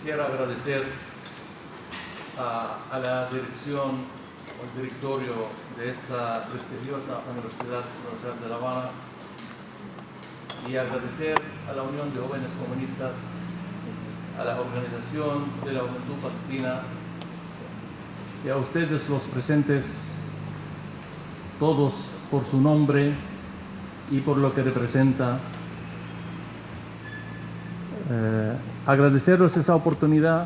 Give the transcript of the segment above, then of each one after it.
quisiera agradecer a la dirección, al directorio de esta prestigiosa Universidad de La Habana, y agradecer a la Unión de Jóvenes Comunistas, a la Organización de la Juventud Palestina y a ustedes los presentes, todos por su nombre y por lo que representa. Agradecerles esa oportunidad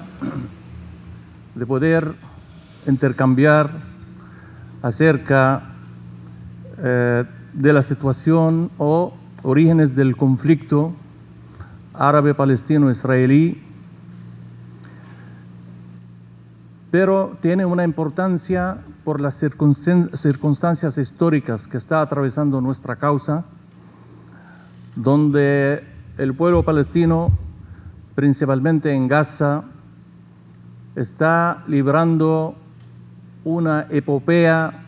de poder intercambiar acerca de la situación o orígenes del conflicto árabe-palestino-israelí, pero tiene una importancia por las circunstancias históricas que está atravesando nuestra causa, donde el pueblo palestino, principalmente en Gaza, está librando una epopea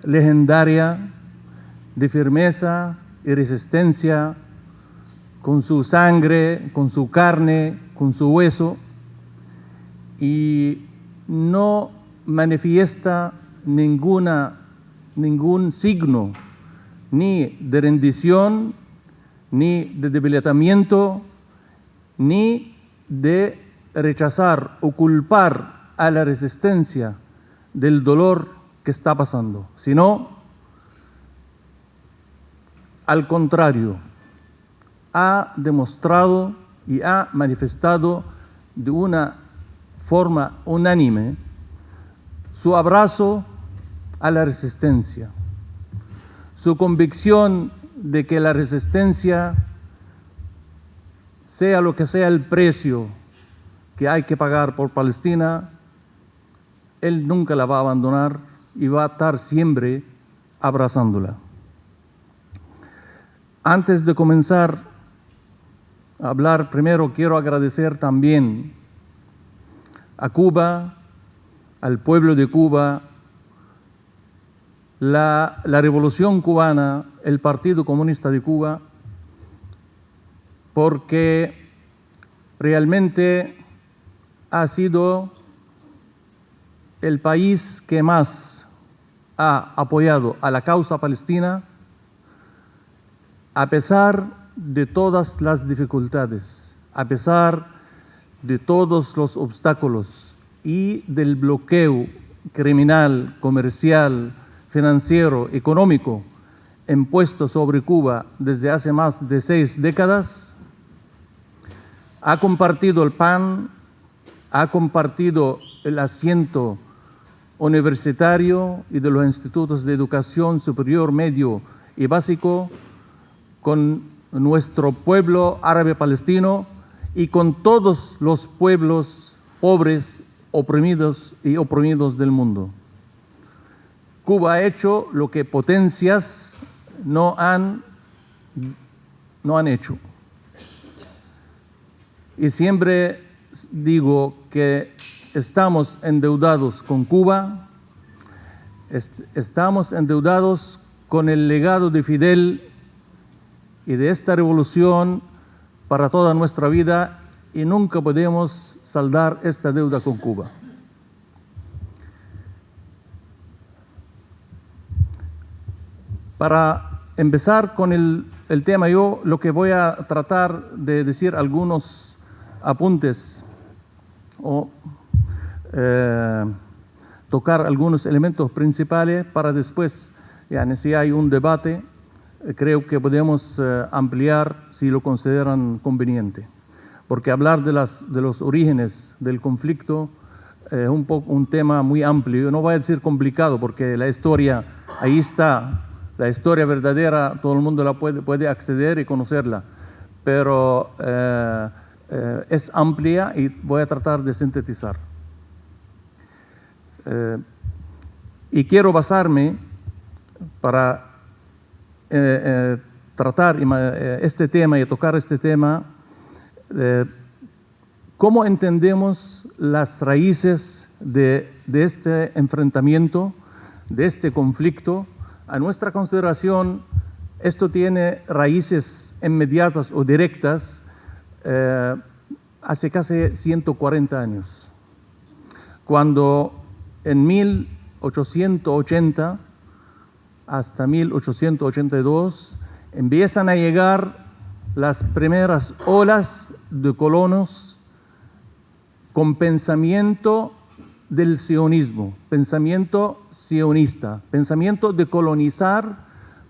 legendaria de firmeza y resistencia, con su sangre, con su carne, con su hueso, y no manifiesta ningún signo ni de rendición, ni de debilitamiento, ni de rechazar o culpar a la resistencia del dolor que está pasando, sino al contrario, ha demostrado y ha manifestado de una forma unánime su abrazo a la resistencia, su convicción de que la resistencia, sea lo que sea el precio que hay que pagar por Palestina, él nunca la va a abandonar y va a estar siempre abrazándola. Antes de comenzar a hablar, primero quiero agradecer también a Cuba, al pueblo de Cuba, la Revolución Cubana, el Partido Comunista de Cuba, porque realmente ha sido el país que más ha apoyado a la causa palestina, a pesar de todas las dificultades, a pesar de todos los obstáculos y del bloqueo criminal, comercial, financiero, económico impuesto sobre Cuba desde hace más de 6 décadas. Ha compartido el pan, ha compartido el asiento universitario y de los institutos de educación superior, medio y básico con nuestro pueblo árabe palestino y con todos los pueblos pobres, oprimidos del mundo. Cuba ha hecho lo que potencias no han hecho. Y siempre digo que estamos endeudados con Cuba, estamos endeudados con el legado de Fidel y de esta revolución para toda nuestra vida, y nunca podemos saldar esta deuda con Cuba. Para empezar con el tema, yo lo que voy a tratar de decir algunos apuntes o tocar algunos elementos principales para después, si hay un debate, creo que podemos ampliar si lo consideran conveniente. Porque hablar de los orígenes del conflicto es un tema muy amplio. Yo no voy a decir complicado, porque la historia ahí está. La historia verdadera, todo el mundo la puede acceder y conocerla, pero es amplia y voy a tratar de sintetizar. Y quiero basarme para tratar este tema y tocar este tema, cómo entendemos las raíces de este enfrentamiento, de este conflicto. A nuestra consideración, esto tiene raíces inmediatas o directas hace casi 140 años, cuando en 1880 hasta 1882 empiezan a llegar las primeras olas de colonos con pensamiento del sionismo, pensamiento sionista, pensamiento de colonizar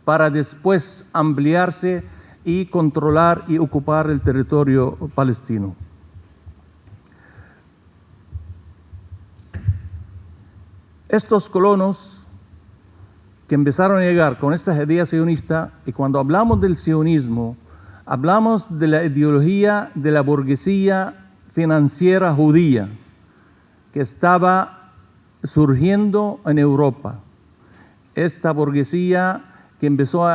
para después ampliarse y controlar y ocupar el territorio palestino. Estos colonos que empezaron a llegar con estas ideas sionistas, y cuando hablamos del sionismo, hablamos de la ideología de la burguesía financiera judía que estaba surgiendo en Europa. Esta burguesía que empezó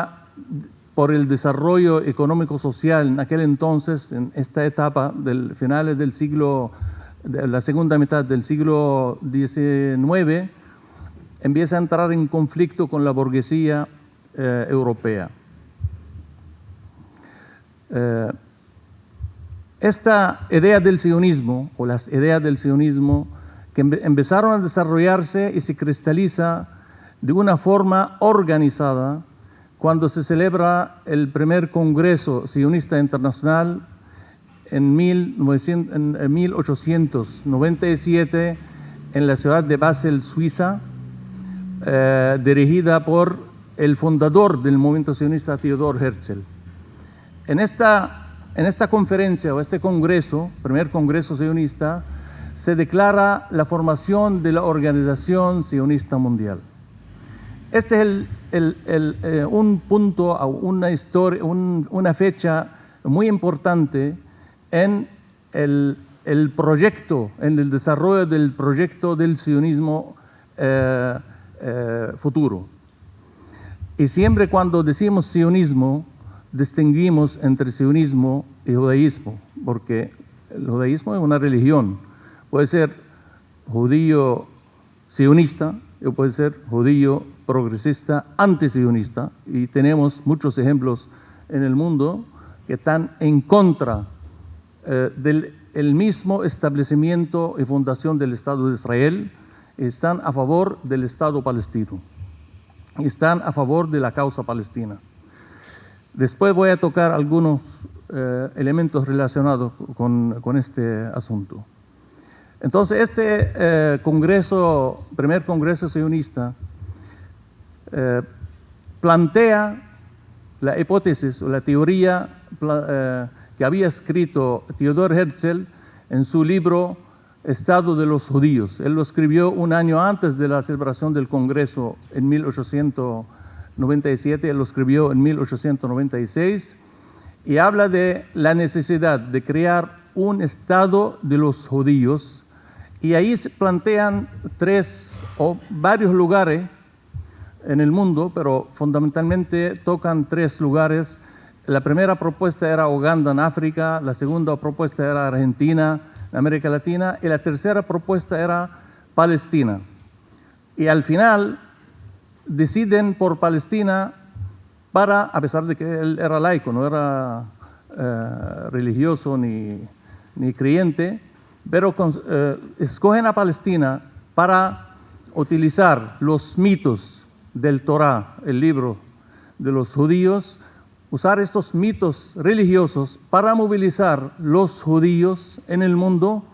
por el desarrollo económico-social en aquel entonces, en esta etapa del finales del siglo, de la segunda mitad del siglo XIX, empieza a entrar en conflicto con la burguesía europea. Esta idea del sionismo, o las ideas del sionismo, que empezaron a desarrollarse y se cristaliza de una forma organizada cuando se celebra el primer Congreso Sionista Internacional en 1897 en la ciudad de Basel, Suiza, dirigida por el fundador del movimiento sionista, Theodor Herzl. En esta conferencia o este congreso, primer congreso sionista, se declara la formación de la Organización Sionista Mundial. Este es un punto, una historia, una fecha muy importante en el proyecto, en el desarrollo del proyecto del sionismo futuro. Y siempre cuando decimos sionismo, distinguimos entre sionismo y judaísmo, porque el judaísmo es una religión. Puede ser judío sionista o puede ser judío progresista antisionista, y tenemos muchos ejemplos en el mundo que están en contra del mismo establecimiento y fundación del Estado de Israel, están a favor del Estado palestino, están a favor de la causa palestina. Después voy a tocar algunos elementos relacionados con este asunto. Entonces, este primer congreso sionista, plantea la hipótesis o la teoría que había escrito Theodor Herzl en su libro Estado de los Judíos. Él lo escribió un año antes de la celebración del Congreso en 1897, él lo escribió en 1896, y habla de la necesidad de crear un Estado de los judíos, y ahí se plantean tres o varios lugares en el mundo, pero fundamentalmente tocan tres lugares. La primera propuesta era Uganda en África, la segunda propuesta era Argentina en América Latina, y la tercera propuesta era Palestina. Y al final deciden por Palestina a pesar de que él era laico, no era religioso ni creyente, pero escogen a Palestina para utilizar los mitos del Torá, el libro de los judíos, usar estos mitos religiosos para movilizar los judíos en el mundo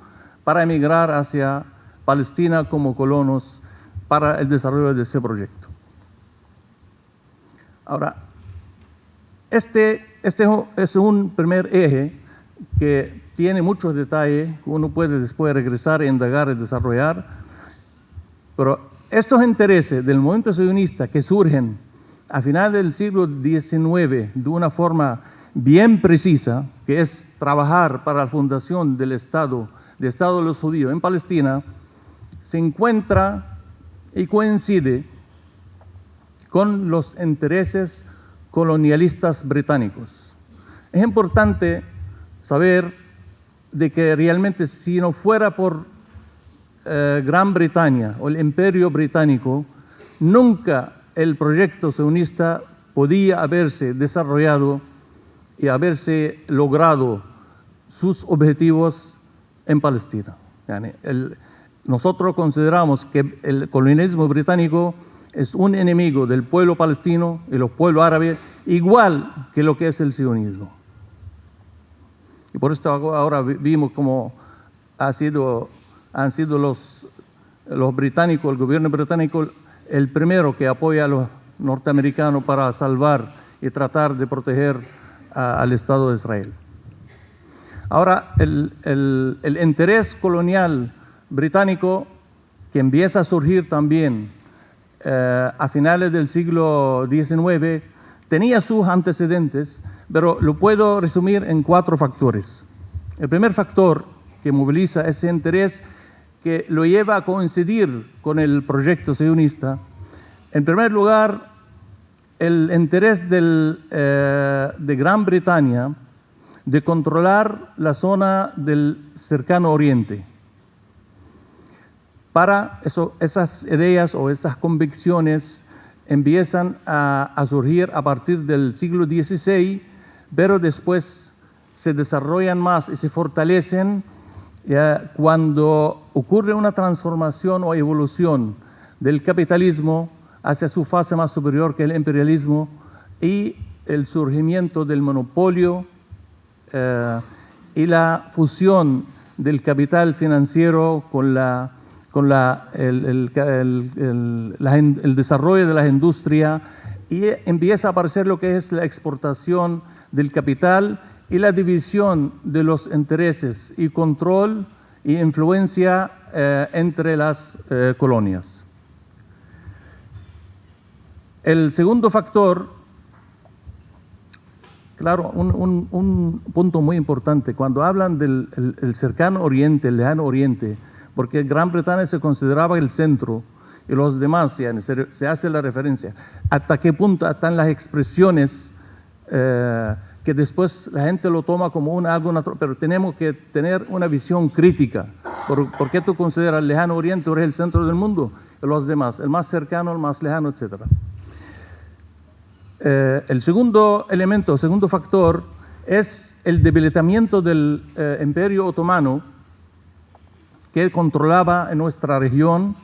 para emigrar hacia Palestina como colonos para el desarrollo de ese proyecto. Ahora, este es un primer eje que tiene muchos detalles, uno puede después regresar, indagar y desarrollar, pero estos intereses del movimiento sionista que surgen a finales del siglo XIX de una forma bien precisa, que es trabajar para la fundación del Estado de los judíos en Palestina, se encuentra y coincide con los intereses colonialistas británicos. Es importante saber de que realmente si no fuera por Gran Bretaña o el Imperio Británico, nunca el proyecto sionista podía haberse desarrollado y haberse logrado sus objetivos en Palestina. Yani nosotros consideramos que el colonialismo británico es un enemigo del pueblo palestino y los pueblos árabes, igual que lo que es el sionismo. Y por esto ahora vimos cómo han sido los británicos, el gobierno británico, el primero que apoya a los norteamericanos para salvar y tratar de proteger al Estado de Israel. Ahora, el interés colonial británico, que empieza a surgir también a finales del siglo XIX, tenía sus antecedentes, pero lo puedo resumir en 4 factores. El primer factor que moviliza ese interés, que lo lleva a coincidir con el proyecto sionista, en primer lugar, el interés de Gran Bretaña de controlar la zona del cercano Oriente. Para eso, esas ideas o estas convicciones empiezan a surgir a partir del siglo XVI, pero después se desarrollan más y se fortalecen cuando ocurre una transformación o evolución del capitalismo hacia su fase más superior, que es el imperialismo, y el surgimiento del monopolio y la fusión del capital financiero con el desarrollo de las industrias, y empieza a aparecer lo que es la exportación del capital y la división de los intereses y control y influencia entre las colonias. El segundo factor, claro, un punto muy importante, cuando hablan del cercano Oriente, el lejano Oriente, porque Gran Bretaña se consideraba el centro y los demás, se hace la referencia. ¿Hasta qué punto están las expresiones que después la gente lo toma como algo natural? Pero tenemos que tener una visión crítica. ¿Por qué tú consideras el lejano Oriente o eres el centro del mundo? Y los demás, el más cercano, el más lejano, etc. El segundo elemento, el segundo factor, es el debilitamiento del Imperio Otomano, que controlaba en nuestra región,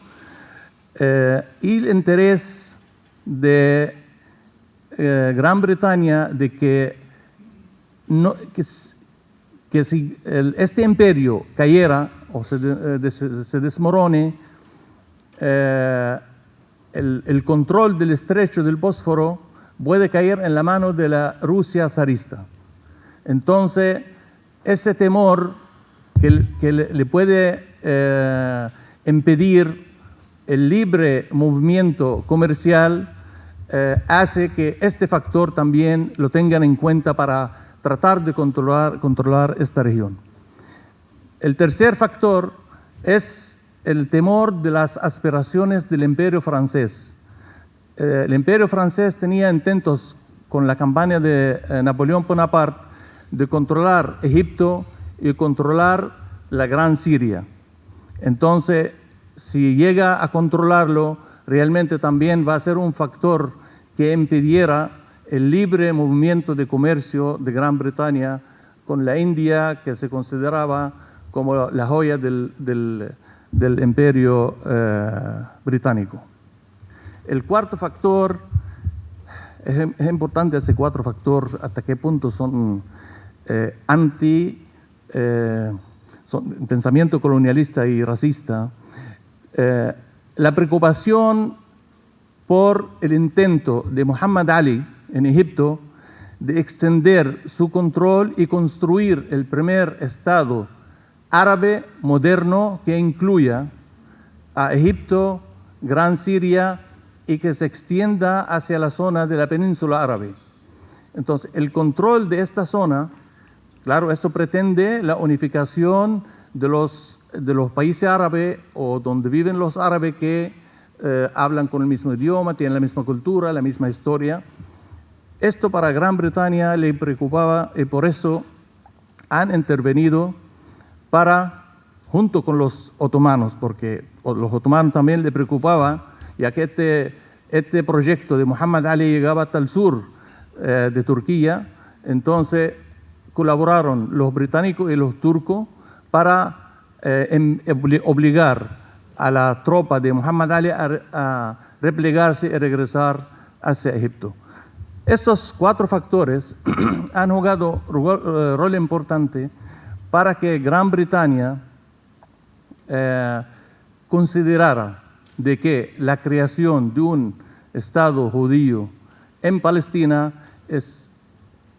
y el interés de Gran Bretaña de que si este imperio cayera o se desmorone, el control del estrecho del Bósforo puede caer en la mano de la Rusia zarista. Entonces, ese temor que le puede impedir el libre movimiento comercial hace que este factor también lo tengan en cuenta para tratar de controlar esta región. El tercer factor es el temor de las aspiraciones del Imperio francés. El Imperio francés tenía intentos con la campaña de Napoleón Bonaparte de controlar Egipto y controlar la Gran Siria. Entonces, si llega a controlarlo, realmente también va a ser un factor que impidiera el libre movimiento de comercio de Gran Bretaña con la India, que se consideraba como la joya del imperio británico. El cuarto factor, es importante ese cuarto factor, hasta qué punto son son pensamiento colonialista y racista. La preocupación por el intento de Muhammad Ali en Egipto de extender su control y construir el primer Estado árabe moderno que incluya a Egipto, Gran Siria y que se extienda hacia la zona de la península árabe. Entonces, el control de esta zona, claro, esto pretende la unificación de los países árabes o donde viven los árabes que hablan con el mismo idioma, tienen la misma cultura, la misma historia. Esto para Gran Bretaña le preocupaba y por eso han intervenido junto con los otomanos, porque los otomanos también le preocupaba, ya que este proyecto de Muhammad Ali llegaba hasta el sur de Turquía. Entonces, colaboraron los británicos y los turcos para obligar a la tropa de Muhammad Ali a replegarse y regresar hacia Egipto. Estos 4 factores han jugado un rol importante para que Gran Bretaña considerara de que la creación de un Estado judío en Palestina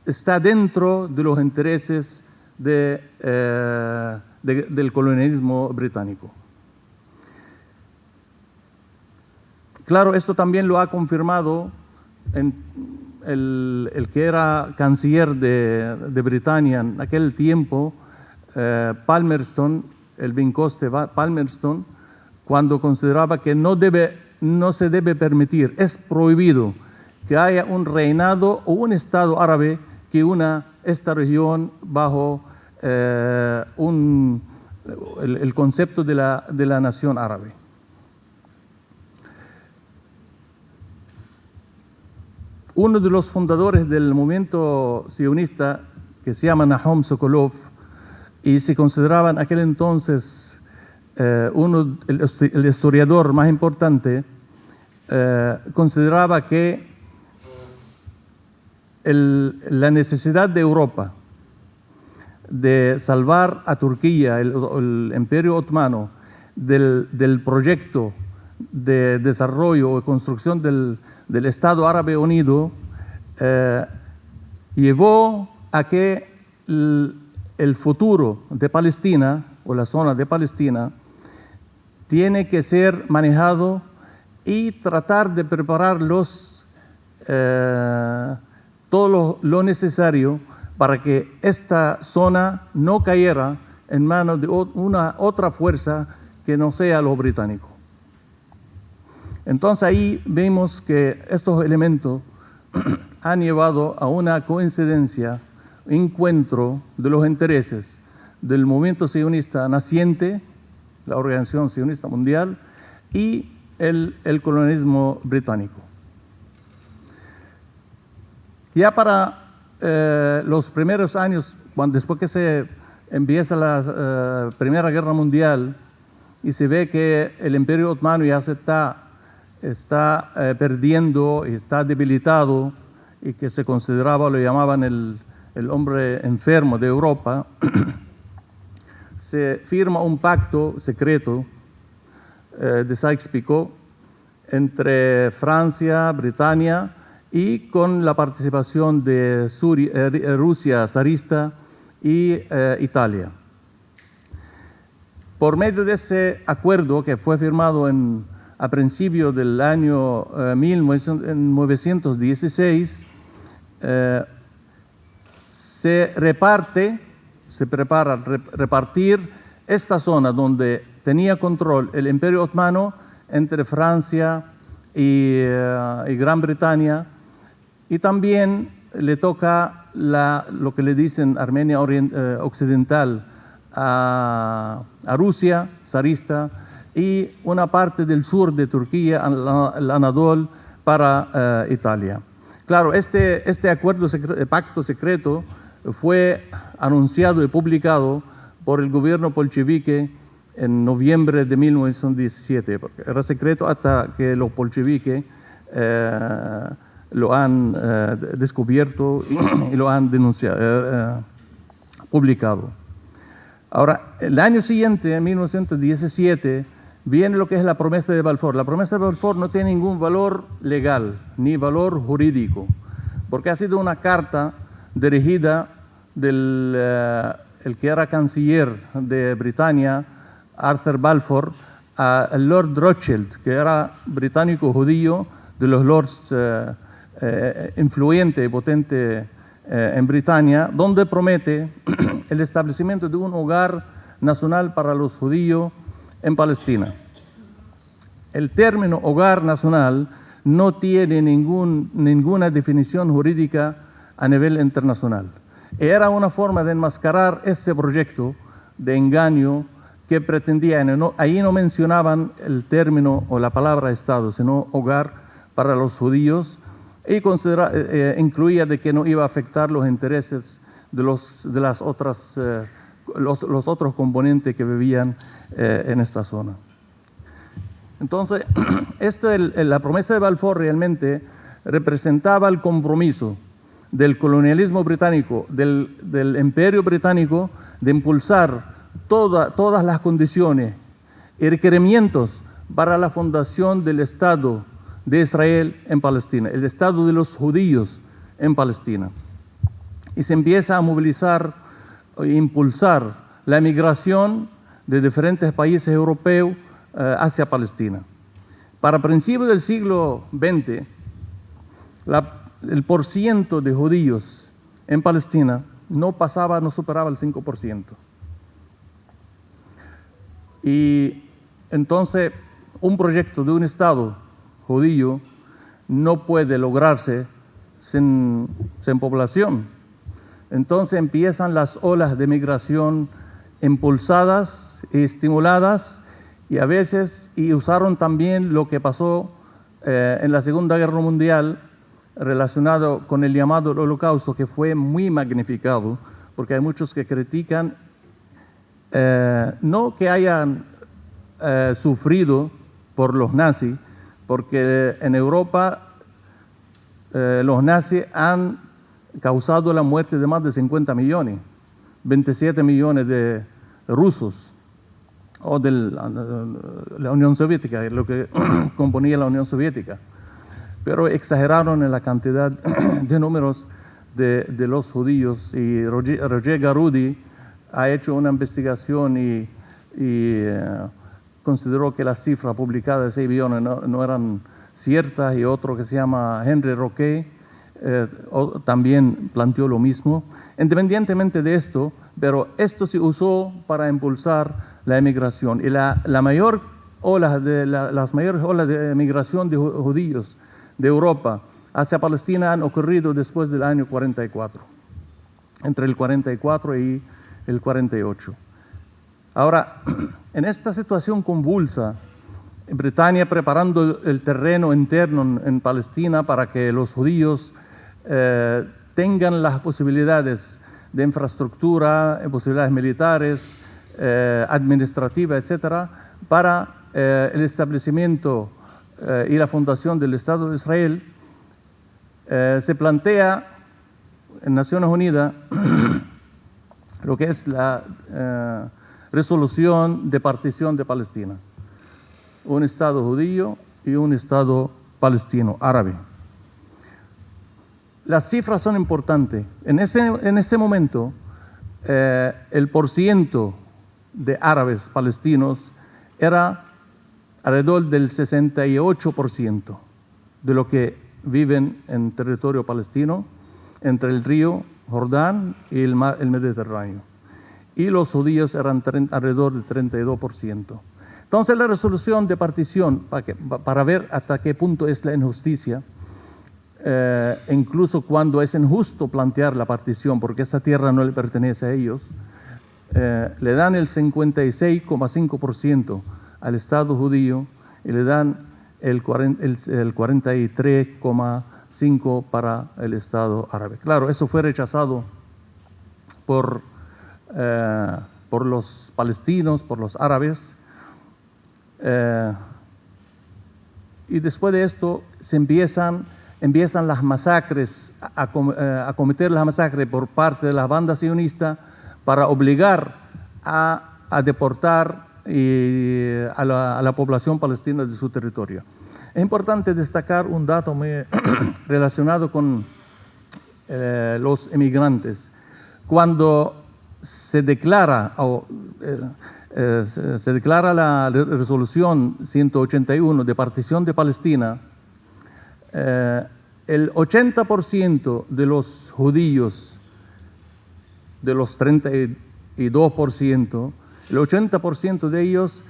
está dentro de los intereses del colonialismo británico. Claro, esto también lo ha confirmado el que era canciller de Britania en aquel tiempo, Palmerston, el Vincoste Palmerston, cuando consideraba que no se debe permitir, es prohibido que haya un reinado o un Estado árabe que una esta región bajo el concepto de la nación árabe. Uno de los fundadores del movimiento sionista, que se llama Nahum Sokolov, y se consideraba en aquel entonces el historiador más importante, consideraba que la necesidad de Europa de salvar a Turquía, el Imperio Otomano, del proyecto de desarrollo o construcción del Estado Árabe Unido, llevó a que el futuro de Palestina o la zona de Palestina tiene que ser manejado y tratar de preparar todo lo necesario para que esta zona no cayera en manos de una otra fuerza que no sea los británicos. Entonces ahí vemos que estos elementos han llevado a una coincidencia, encuentro de los intereses del movimiento sionista naciente, la Organización Sionista Mundial, y el colonialismo británico. Ya para los primeros años, después que se empieza la Primera Guerra Mundial y se ve que el Imperio Otomano ya se está perdiendo y está debilitado, y que se consideraba, lo llamaban el hombre enfermo de Europa, se firma un pacto secreto de Sykes-Picot entre Francia, Britania, y con la participación de Rusia zarista y Italia. Por medio de ese acuerdo que fue firmado a principios del año 1916, se prepara repartir esta zona donde tenía control el Imperio Otomano entre Francia y Gran Bretaña, y también le toca lo que le dicen Armenia Occidental a Rusia zarista, y una parte del sur de Turquía, el Anadol, para Italia. Claro, este pacto secreto fue anunciado y publicado por el gobierno bolchevique en noviembre de 1917, porque era secreto hasta que los bolcheviques lo han descubierto y lo han denunciado, publicado. Ahora, el año siguiente, en 1917, viene lo que es la promesa de Balfour. La promesa de Balfour no tiene ningún valor legal ni valor jurídico, porque ha sido una carta dirigida el que era canciller de Britania, Arthur Balfour, al Lord Rothschild, que era británico judío, de los lords influyente y potente en Britania, donde promete el establecimiento de un hogar nacional para los judíos en Palestina. El término hogar nacional no tiene ninguna definición jurídica a nivel internacional. Era una forma de enmascarar ese proyecto de engaño que pretendía, ahí no mencionaban el término o la palabra Estado, sino hogar para los judíos, y incluía de que no iba a afectar los intereses las otras, los otros componentes que vivían en esta zona. Entonces, la promesa de Balfour realmente representaba el compromiso del colonialismo británico, del imperio británico, de impulsar todas las condiciones y requerimientos para la fundación del Estado de Israel en Palestina, el Estado de los judíos en Palestina. Y se empieza a movilizar e impulsar la migración de diferentes países europeos hacia Palestina. Para principios del siglo XX, el porciento de judíos en Palestina no superaba el 5%. Y entonces un proyecto de un Estado judío no puede lograrse sin población. Entonces empiezan las olas de migración impulsadas y estimuladas, y a veces usaron también lo que pasó en la Segunda Guerra Mundial relacionado con el llamado Holocausto, que fue muy magnificado, porque hay muchos que critican no que hayan sufrido por los nazis, porque en Europa los nazis han causado la muerte de más de 50 millones, 27 millones de rusos, o de la Unión Soviética, lo que componía la Unión Soviética. Pero exageraron en la cantidad de números de los judíos, y Roger Garudi ha hecho una investigación y consideró que las cifras publicadas de 6 millones no eran ciertas, y otro que se llama Henry Roque también planteó lo mismo. Independientemente de esto, pero esto se usó para impulsar la emigración, y las mayores olas de migración de judíos de Europa hacia Palestina han ocurrido después del año 44, entre el 44 y el 48. Ahora, en esta situación convulsa, Britania preparando el terreno interno en Palestina para que los judíos tengan las posibilidades de infraestructura, posibilidades militares, administrativas, etcétera, para el establecimiento y la fundación del Estado de Israel, se plantea en Naciones Unidas lo que es la resolución de partición de Palestina, un Estado judío y un Estado palestino, árabe. Las cifras son importantes. En ese momento, el porciento de árabes palestinos era alrededor del 68% de lo que viven en territorio palestino, entre el río Jordán y el Mediterráneo. Y los judíos eran alrededor del 32%. Entonces la resolución de partición, para ver hasta qué punto es la injusticia, incluso cuando es injusto plantear la partición, porque esa tierra no le pertenece a ellos, le dan el 56,5% al Estado judío y le dan el 43,5% para el Estado árabe. Claro, eso fue rechazado por los palestinos, por los árabes, y después de esto se empiezan las masacres, a cometer las masacres por parte de las bandas sionistas para obligar a deportar a la población palestina de su territorio. Es importante destacar un dato muy relacionado con los emigrantes. Cuando se declara la resolución 181 de partición de Palestina, el 80% de los judíos, de los 32%, el 80% de ellos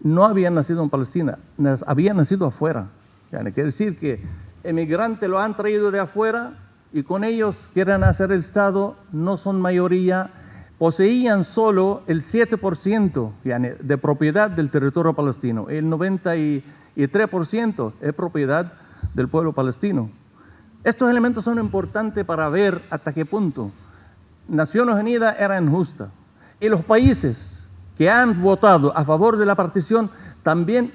no habían nacido en Palestina, habían nacido afuera. Quiere decir que emigrantes lo han traído de afuera y con ellos quieren hacer el Estado, no son mayoría, poseían solo el 7% de propiedad del territorio palestino, el 93% es propiedad del pueblo palestino. Estos elementos son importantes para ver hasta qué punto Naciones Unidas era injusta. Y los países que han votado a favor de la partición también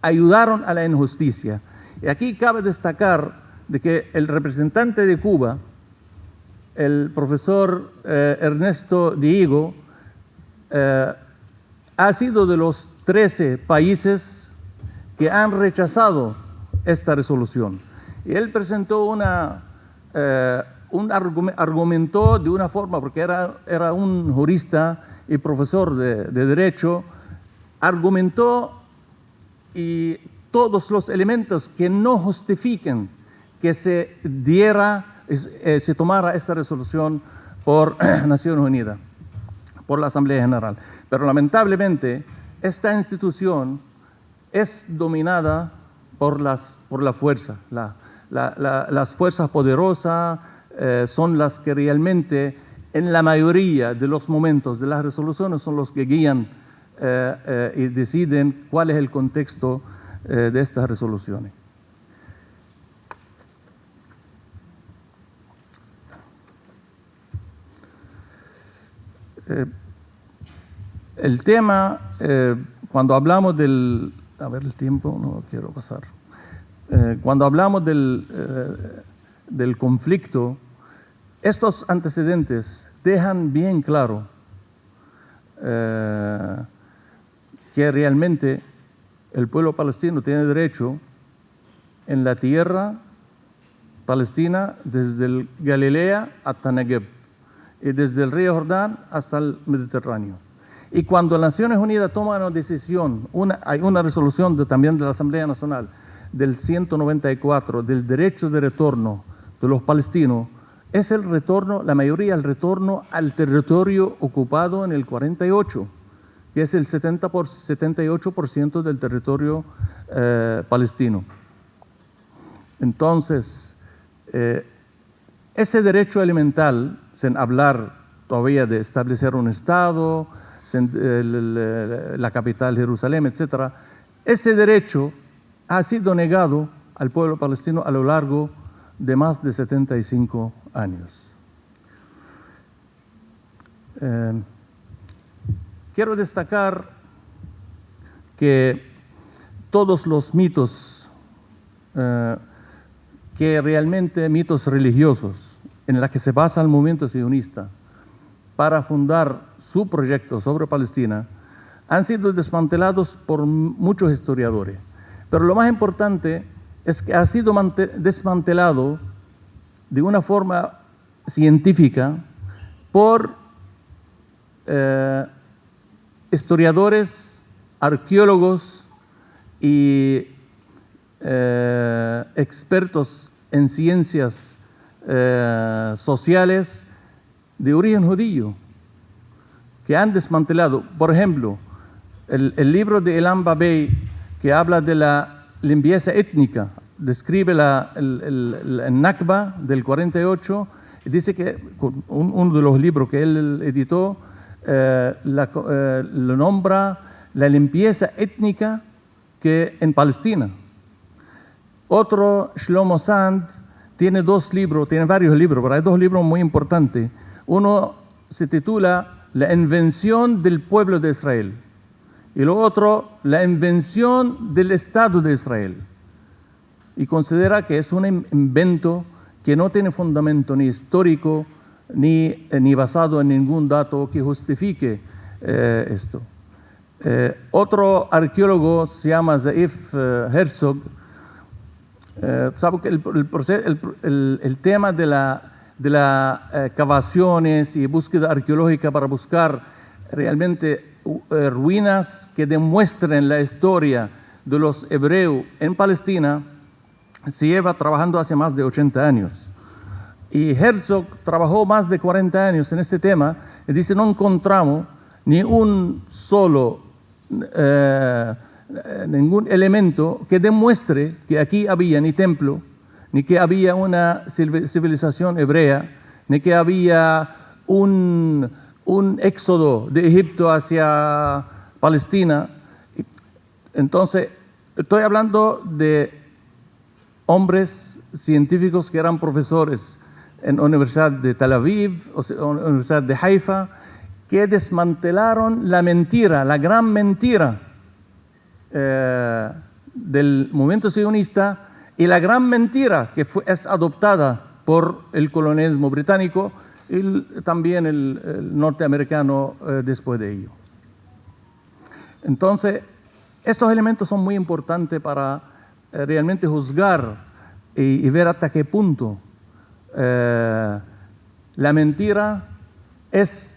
ayudaron a la injusticia. Y aquí cabe destacar de que el representante de Cuba, el profesor Ernesto Diego, ha sido de los 13 países que han rechazado esta resolución. Y él presentó argumentó de una forma, porque era un jurista y profesor de Derecho, argumentó y todos los elementos que no justifiquen que se tomara esta resolución por Naciones Unidas, por la Asamblea General. Pero lamentablemente esta institución es dominada por la fuerza. Las fuerzas poderosas son las que realmente en la mayoría de los momentos de las resoluciones son los que guían y deciden cuál es el contexto de estas resoluciones. El tema, cuando hablamos del... A ver, el tiempo, no quiero pasar. Cuando hablamos del conflicto, estos antecedentes dejan bien claro que realmente el pueblo palestino tiene derecho en la tierra palestina desde el Galilea hasta Negev y desde el río Jordán hasta el Mediterráneo. Y cuando las Naciones Unidas toman una decisión, hay una resolución también de la Asamblea Nacional del 194 del derecho de retorno de los palestinos, es el retorno, la mayoría el retorno al territorio ocupado en el 48, que es el 78% del territorio palestino. Entonces, ese derecho elemental, sin hablar todavía de establecer un Estado, la capital Jerusalén, etc., ese derecho ha sido negado al pueblo palestino a lo largo de más de 75 años. Quiero destacar que todos los mitos, que realmente mitos religiosos, en los que se basa el movimiento sionista para fundar su proyecto sobre Palestina, han sido desmantelados por muchos historiadores. Pero lo más importante es que ha sido desmantelado de una forma científica por historiadores, arqueólogos y expertos en ciencias sociales de origen judío, que han desmantelado. Por ejemplo, el libro de Elam Babey, que habla de la limpieza étnica, describe el Nakba del 48, y dice que uno de los libros que él editó lo nombra la limpieza étnica que en Palestina. Otro, Shlomo Sand, tiene varios libros, pero hay dos libros muy importantes. Uno se titula La invención del pueblo de Israel y lo otro, la invención del Estado de Israel. Y considera que es un invento que no tiene fundamento ni histórico ni basado en ningún dato que justifique esto. Otro arqueólogo se llama Zaif Herzog. Sabe que el tema de las cavaciones y búsqueda arqueológica para buscar realmente ruinas que demuestren la historia de los hebreos en Palestina se lleva trabajando hace más de 80 años. Y Herzog trabajó más de 40 años en este tema y dice, no encontramos ni un solo ningún elemento que demuestre que aquí había ni templo, ni que había una civilización hebrea, ni que había un éxodo de Egipto hacia Palestina. Entonces, estoy hablando de hombres científicos que eran profesores en la Universidad de Tel Aviv, o sea, en la Universidad de Haifa, que desmantelaron la mentira, la gran mentira del movimiento sionista y la gran mentira que es adoptada por el colonialismo británico y también el norteamericano después de ello. Entonces, estos elementos son muy importantes para realmente juzgar y ver hasta qué punto la mentira es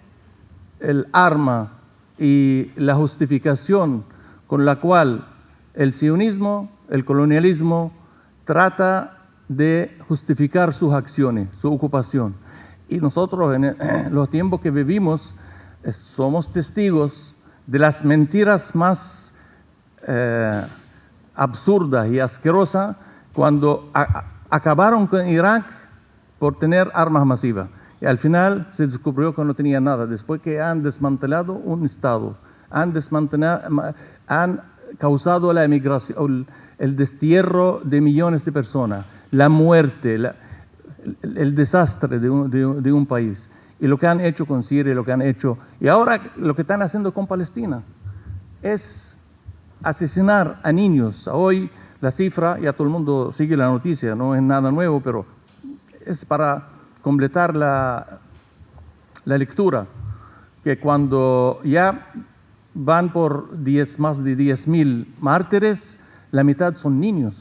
el arma y la justificación con la cual el sionismo, el colonialismo, trata de justificar sus acciones, su ocupación. Y nosotros en los tiempos que vivimos somos testigos de las mentiras más absurdas y asquerosas cuando acabaron con Irak por tener armas masivas. Y al final se descubrió que no tenía nada. Después que han desmantelado un Estado, han causado la emigración, el destierro de millones de personas, la muerte, el desastre de un país. Y lo que han hecho con Siria, lo que han hecho, y ahora lo que están haciendo con Palestina, es asesinar a niños. Hoy la cifra, ya todo el mundo sigue la noticia, no es nada nuevo, pero es para completar la lectura, que cuando ya van por más de 10.000 mártires, la mitad son niños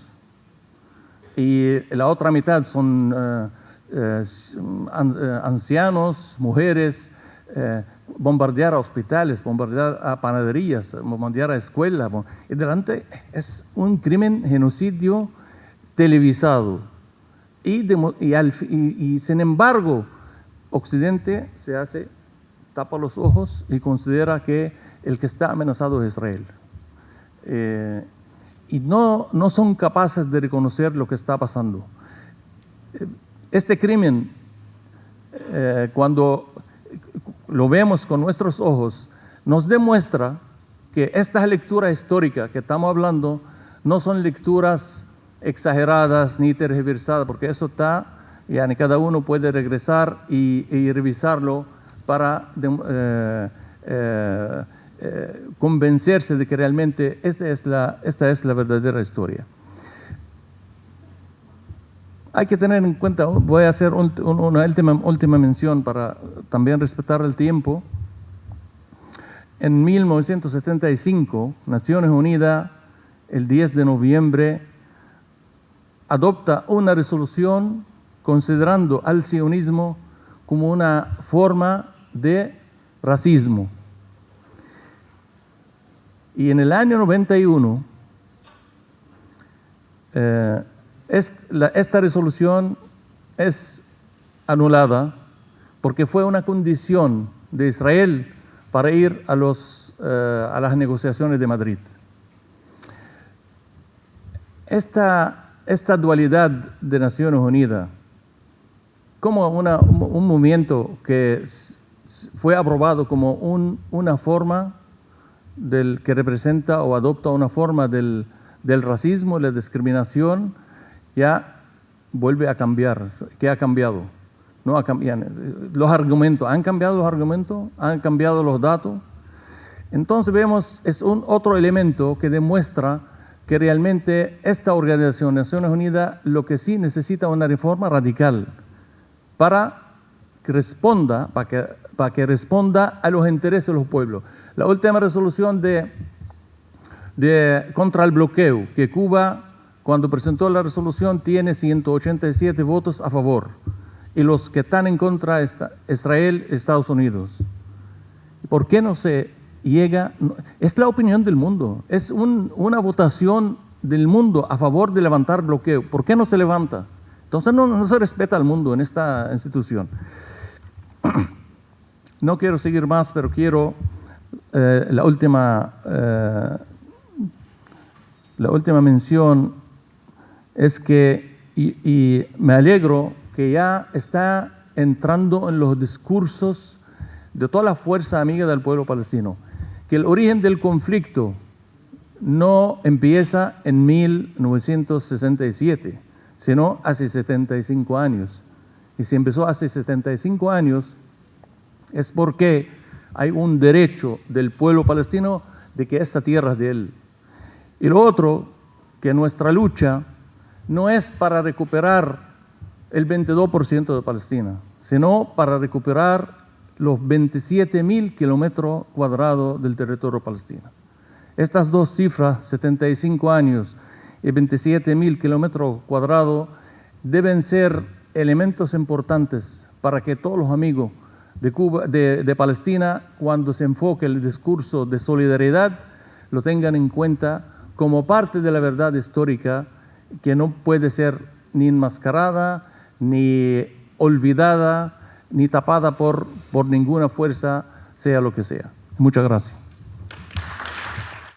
y la otra mitad son ancianos, mujeres, bombardear a hospitales, bombardear a panaderías, bombardear a escuelas. Y delante es un crimen, genocidio televisado. Y sin embargo, Occidente tapa los ojos y considera que el que está amenazado es Israel. Y no son capaces de reconocer lo que está pasando. Este crimen, cuando lo vemos con nuestros ojos, nos demuestra que esta lectura histórica que estamos hablando no son lecturas exageradas ni tergiversadas, porque eso está, yani cada uno puede regresar y revisarlo para convencerse de que realmente esta es la verdadera historia. Hay que tener en cuenta, voy a hacer una última mención para también respetar el tiempo. En 1975, Naciones Unidas, el 10 de noviembre, adopta una resolución considerando al sionismo como una forma de racismo. Y en el año 91, esta resolución es anulada porque fue una condición de Israel para ir a las negociaciones de Madrid. Esta dualidad de Naciones Unidas, como un movimiento que fue aprobado como una forma que representa o adopta una forma del racismo y la discriminación, ya vuelve a cambiar. ¿Qué ha cambiado? No ha cambiado. Los argumentos, ¿han cambiado los argumentos? ¿Han cambiado los datos? Entonces vemos, es otro elemento que demuestra que realmente esta organización, Naciones Unidas, lo que sí necesita una reforma radical para que responda a los intereses de los pueblos. La última resolución contra el bloqueo, que Cuba, cuando presentó la resolución, tiene 187 votos a favor, y los que están en contra Israel, Estados Unidos. ¿Por qué no se llega? Es la opinión del mundo, es una votación del mundo a favor de levantar bloqueo. ¿Por qué no se levanta? Entonces no se respeta al mundo en esta institución. No quiero seguir más, pero quiero la última mención es que, y me alegro que ya está entrando en los discursos de toda la fuerza amiga del pueblo palestino, que el origen del conflicto no empieza en 1967, sino hace 75 años, y si empezó hace 75 años, es porque hay un derecho del pueblo palestino de que esta tierra es de él. Y lo otro, que nuestra lucha no es para recuperar el 22% de Palestina, sino para recuperar los 27.000 kilómetros cuadrados del territorio palestino. Estas dos cifras, 75 años y 27.000 kilómetros cuadrados, deben ser elementos importantes para que todos los amigos de Cuba, de Palestina, cuando se enfoque el discurso de solidaridad, lo tengan en cuenta como parte de la verdad histórica que no puede ser ni enmascarada, ni olvidada, ni tapada por ninguna fuerza, sea lo que sea. Muchas gracias.